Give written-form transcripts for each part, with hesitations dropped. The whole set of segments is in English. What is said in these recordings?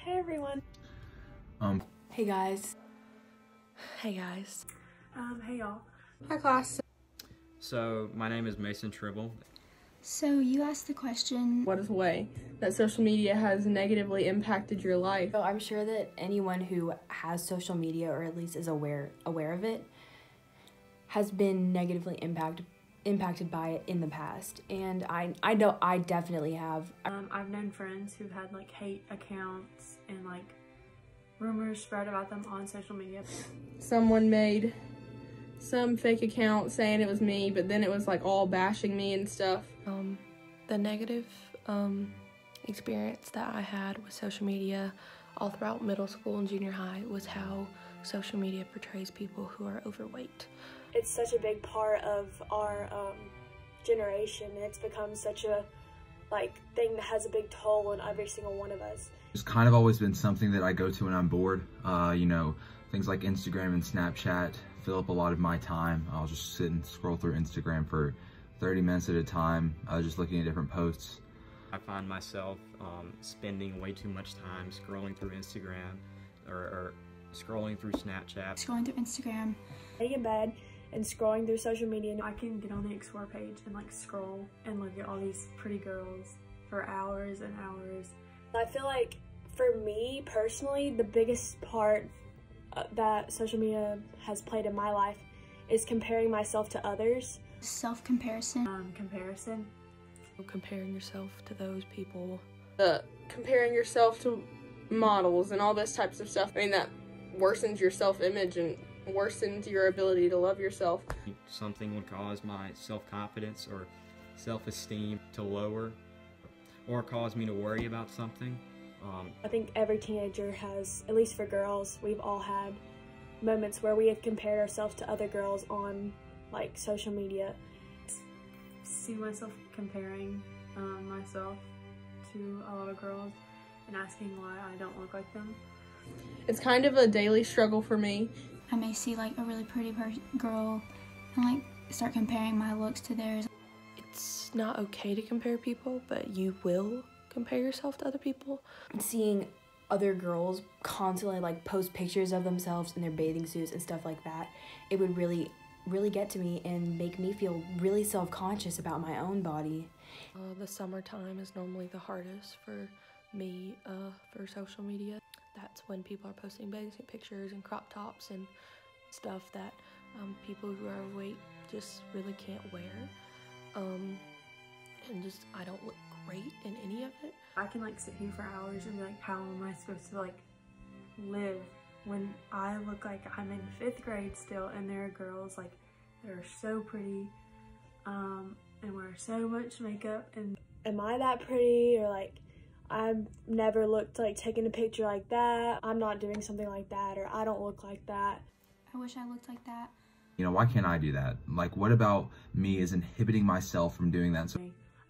Hey everyone. Hey guys. Hey guys. Hey y'all. Hi class. So, my name is Mason Tribble. So you asked the question, What is a way that social media has negatively impacted your life? So I'm sure that anyone who has social media, or at least is aware of it, has been negatively impacted by it in the past. And I definitely have. I've known friends who've had like hate accounts and like rumors spread about them on social media. Someone made some fake account saying it was me, but then it was like all bashing me and stuff. The negative experience that I had with social media all throughout middle school and junior high was how social media portrays people who are overweight. It's such a big part of our generation, and it's become such a thing that has a big toll on every single one of us. It's kind of always been something that I go to when I'm bored. You know, things like Instagram and Snapchat fill up a lot of my time. I'll just sit and scroll through Instagram for 30 minutes at a time, just looking at different posts. I find myself spending way too much time scrolling through Instagram or scrolling through Snapchat. scrolling through Instagram. Laying in bed and scrolling through social media, and I can get on the Explore page and like scroll and look at all these pretty girls for hours and hours. I feel like for me personally, the biggest part that social media has played in my life is comparing myself to others. Self-comparison. Comparison. Comparing yourself to those people. Comparing yourself to models and all those types of stuff. I mean, that worsens your self-image and worsens your ability to love yourself. Something would cause my self-confidence or self-esteem to lower, or cause me to worry about something. I think every teenager has, at least for girls, we've all had moments where we have compared ourselves to other girls on like social media. See myself comparing myself to a lot of girls and asking why I don't look like them. It's kind of a daily struggle for me. I may see like a really pretty girl and like start comparing my looks to theirs. It's not okay to compare people, but you will compare yourself to other people. Seeing other girls constantly like post pictures of themselves in their bathing suits and stuff like that, it would really get to me and make me feel really self-conscious about my own body. The summertime is normally the hardest for me for social media. That's when people are posting bathing suit pictures and crop tops and stuff that people who are overweight just really can't wear. And just, I don't look great in any of it. I can like sit here for hours and be like, how am I supposed to like live when I look like I'm in 5th grade still, and there are girls like that are so pretty and wear so much makeup, and am I that pretty? Or like, I've never looked like taking a picture like that, I'm not doing something like that, or I don't look like that. I wish I looked like that. You know, why can't I do that? Like, what about me is inhibiting myself from doing that? So,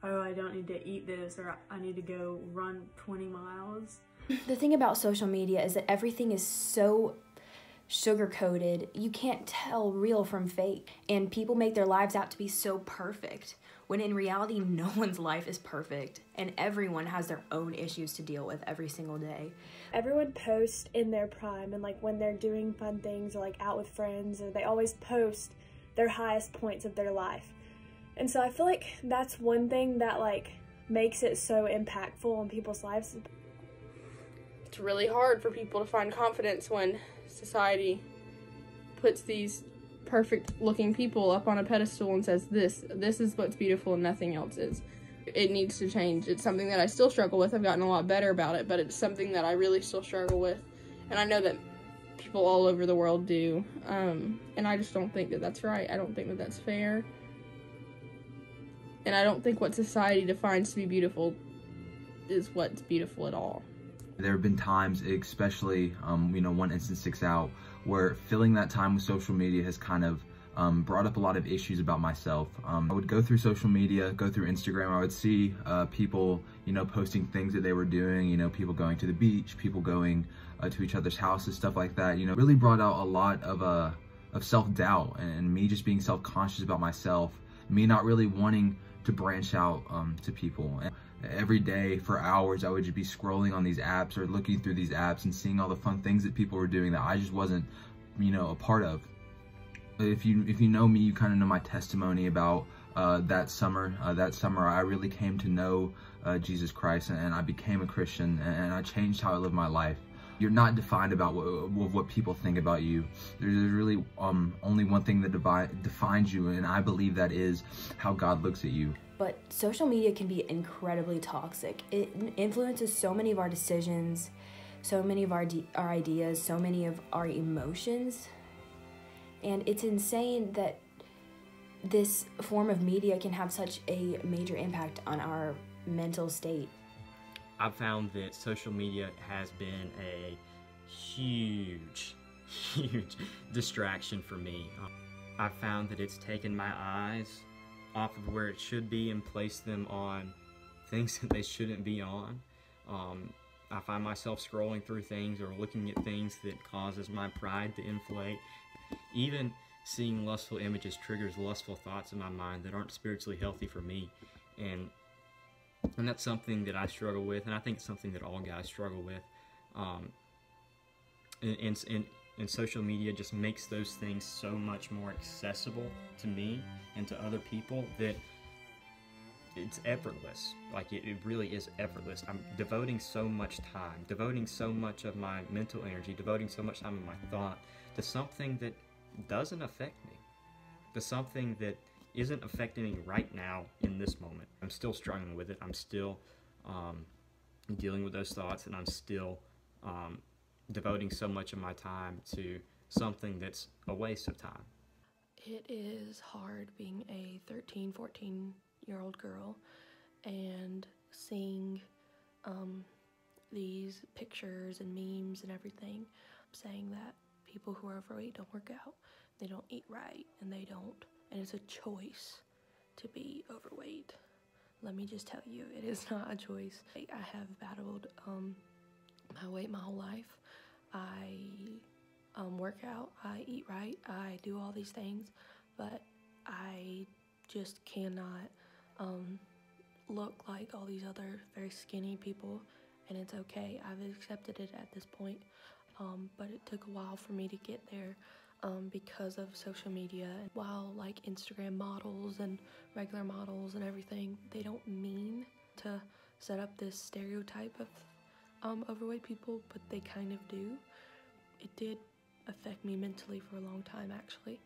Oh, I don't need to eat this, or I need to go run 20 miles. The thing about social media is that everything is so sugar-coated. You can't tell real from fake. And people make their lives out to be so perfect, when in reality, no one's life is perfect. And everyone has their own issues to deal with every single day. Everyone posts in their prime, and like when they're doing fun things or like out with friends, or they always post their highest points of their life. And so I feel like that's one thing that like makes it so impactful on people's lives. It's really hard for people to find confidence when society puts these perfect looking people up on a pedestal and says this is what's beautiful and nothing else is. It needs to change. It's something that I still struggle with. I've gotten a lot better about it, but it's something that I really still struggle with. And I know that people all over the world do. And I just don't think that that's right. I don't think that that's fair. And I don't think what society defines to be beautiful is what's beautiful at all. there have been times, especially, you know, one instance sticks out, where filling that time with social media has kind of brought up a lot of issues about myself. I would go through social media, go through Instagram, I would see people, you know, posting things that they were doing, you know, people going to the beach, people going to each other's houses, stuff like that, you know, really brought out a lot of self-doubt and me just being self-conscious about myself, me not really wanting to branch out to people. every day for hours I would just be scrolling on these apps or looking through these apps and seeing all the fun things that people were doing that I just wasn't, you know, a part of. If you know me, you kind of know my testimony about that summer. That summer I really came to know Jesus Christ, and I became a Christian, and I changed how I live my life. You're not defined about what people think about you. There's really only one thing that defines you, and I believe that is how God looks at you. But social media can be incredibly toxic. It influences so many of our decisions, so many of our ideas, so many of our emotions. And it's insane that this form of media can have such a major impact on our mental state. I've found that social media has been a huge distraction for me. I've found that it's taken my eyes off of where it should be and placed them on things that they shouldn't be on. I find myself scrolling through things or looking at things that causes my pride to inflate. Even seeing lustful images triggers lustful thoughts in my mind that aren't spiritually healthy for me. And that's something that I struggle with, and I think it's something that all guys struggle with. And social media just makes those things so much more accessible to me and to other people that it's effortless. Like, it really is effortless. I'm devoting so much time, devoting so much of my mental energy, devoting so much time of my thought to something that doesn't affect me, to something that isn't affecting me right now in this moment. I'm still struggling with it. I'm still dealing with those thoughts, and I'm still devoting so much of my time to something that's a waste of time. It is hard being a 13, 14-year-old girl and seeing these pictures and memes and everything saying that people who are overweight don't work out, they don't eat right, and it's a choice to be overweight. Let me just tell you, it is not a choice. I have battled my weight my whole life. I work out, I eat right, I do all these things, but I just cannot look like all these other very skinny people, and it's okay. I've accepted it at this point, but it took a while for me to get there because of social media. While like Instagram models and regular models and everything, they don't mean to set up this stereotype of overweight people, but they kind of do. It did affect me mentally for a long time, actually.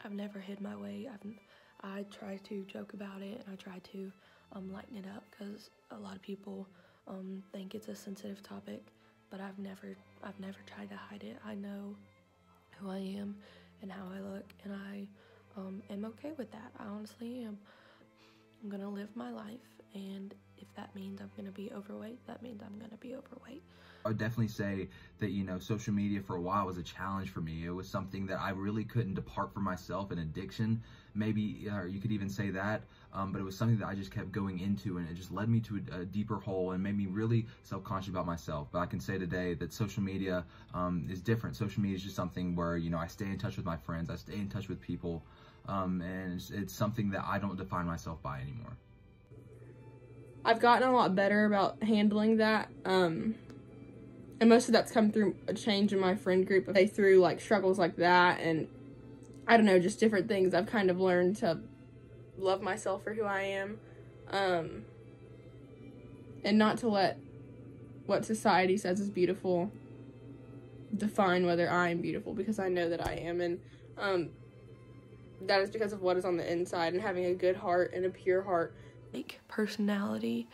I've never hid my weight. I try to joke about it, and I try to lighten it up, because a lot of people think it's a sensitive topic, but I've never tried to hide it. I know who I am and how I look, and I am okay with that. I honestly am. I'm gonna live my life, and if that means I'm gonna be overweight, that means I'm gonna be overweight. I would definitely say that, you know, social media for a while was a challenge for me. It was something that I really couldn't depart from myself, an addiction, maybe, or you could even say that, but it was something that I just kept going into, and it just led me to a deeper hole and made me really self-conscious about myself. But I can say today that social media is different. Social media is just something where, you know, I stay in touch with my friends, I stay in touch with people, and it's something that I don't define myself by anymore. I've gotten a lot better about handling that, and most of that's come through a change in my friend group. They through like struggles like that, and I don't know, just different things. I've kind of learned to love myself for who I am, and not to let what society says is beautiful define whether I am beautiful, because I know that I am, and that is because of what is on the inside, and having a good heart and a pure heart. Like personality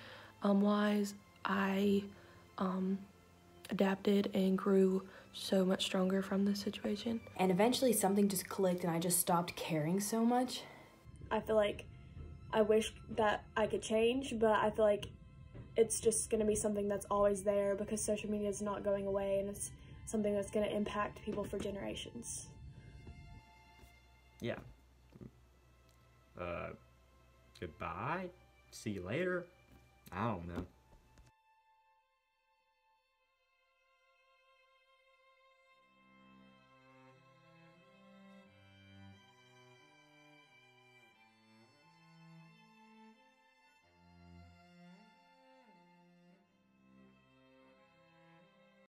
wise, I adapted and grew so much stronger from this situation. And eventually something just clicked, and I just stopped caring so much. I feel like I wish that I could change, but I feel like it's just going to be something that's always there, because social media is not going away, and it's something that's going to impact people for generations. Yeah. Goodbye. See you later. I don't know.